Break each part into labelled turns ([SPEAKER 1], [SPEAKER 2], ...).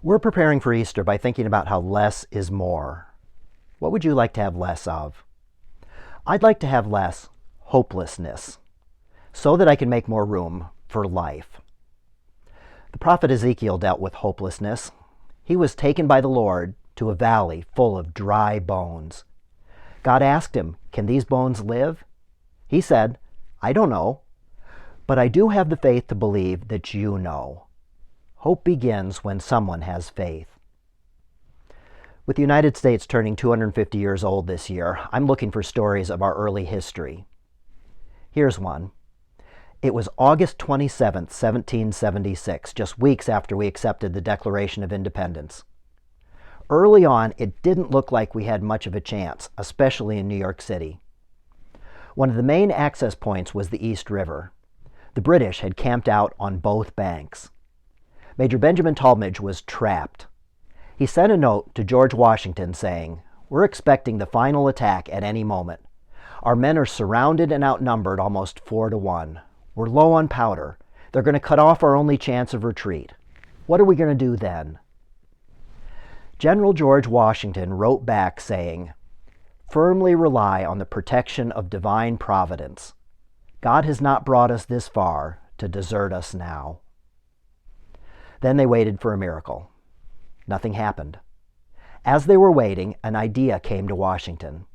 [SPEAKER 1] We're preparing for Easter by thinking about how less is more. What would you like to have less of? I'd like to have less hopelessness, so that I can make more room for life. The prophet Ezekiel dealt with hopelessness. He was taken by the Lord to a valley full of dry bones. God asked him, "Can these bones live?" He said, "I don't know, but I do have the faith to believe that you know." Hope begins when someone has faith. With the United States turning 250 years old this year, I'm looking for stories of our early history. Here's one. It was August 27, 1776, just weeks after we accepted the Declaration of Independence. Early on, it didn't look like we had much of a chance, especially in New York City. One of the main access points was the East River. The British had camped out on both banks. Major Benjamin Tallmadge was trapped. He sent a note to George Washington saying, "We're expecting the final attack at any moment. Our men are surrounded and outnumbered almost 4-1. We're low on powder. They're going to cut off our only chance of retreat. What are we going to do then?" General George Washington wrote back saying, "Firmly rely on the protection of divine providence. God has not brought us this far to desert us now." Then they waited for a miracle. Nothing happened. As they were waiting, an idea came to Washington.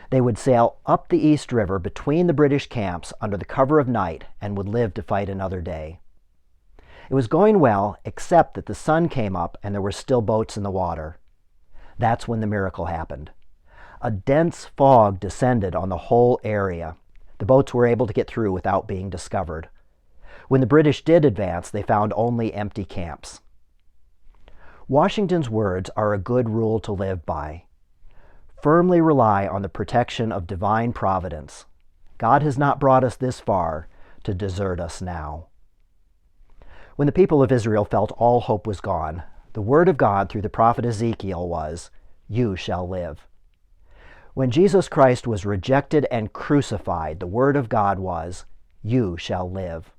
[SPEAKER 1] They would sail up the East River between the British camps under the cover of night and would live to fight another day. It was going well, except that the sun came up and there were still boats in the water. That's when the miracle happened. A dense fog descended on the whole area. The boats were able to get through without being discovered. When the British did advance, they found only empty camps. Washington's words are a good rule to live by. Firmly rely on the protection of divine providence. God has not brought us this far to desert us now. When the people of Israel felt all hope was gone, the word of God through the prophet Ezekiel was, "You shall live." When Jesus Christ was rejected and crucified, the word of God was, "You shall live."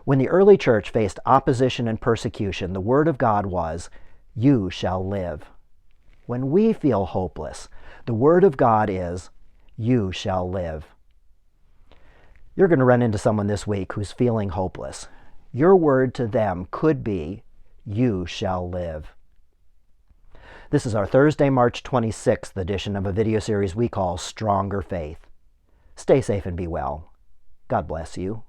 [SPEAKER 1] When the early church faced opposition and persecution, the word of God was, "You shall live." When we feel hopeless, the word of God is, "You shall live." You're going to run into someone this week who's feeling hopeless. Your word to them could be, "You shall live." This is our Thursday, March 26th edition of a video series we call Stronger Faith. Stay safe and be well. God bless you.